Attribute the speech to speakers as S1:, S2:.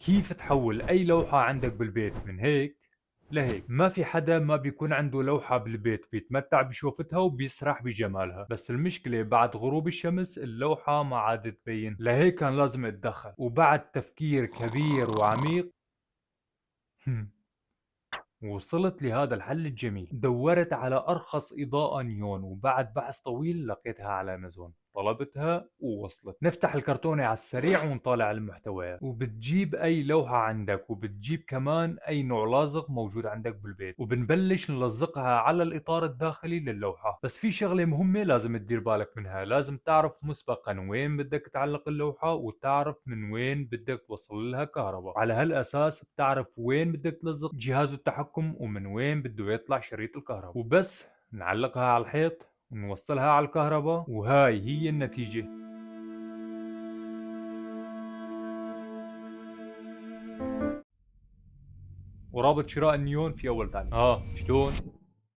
S1: كيف تحول أي لوحة عندك بالبيت من هيك لهيك؟ ما في حدا ما بيكون عنده لوحة بالبيت بيتمتع بشوفتها وبيسرح بجمالها، بس المشكلة بعد غروب الشمس اللوحة ما عادت تبين، لهيك كان لازم اتدخل وبعد تفكير كبير وعميق وصلت لهذا الحل الجميل. دورت على أرخص إضاءة نيون وبعد بحث طويل لقيتها على أمازون، طلبتها ووصلت. نفتح الكرتونة على السريع ونطالع المحتويات، وبتجيب أي لوحة عندك وبتجيب كمان أي نوع لازق موجود عندك بالبيت، وبنبلش نلزقها على الإطار الداخلي للوحة. بس في شغلة مهمة لازم تدير بالك منها، لازم تعرف مسبقا وين بدك تعلق اللوحة وتعرف من وين بدك توصل لها كهرباء. على هالأساس بتعرف وين بدك تلزق جهاز التحكم ومن وين بده يطلع شريط الكهرباء، وبس نعلقها على الحيط ونوصلها على الكهرباء، وهاي هي النتيجة. ورابط شراء النيون في أول تعليق. شلون؟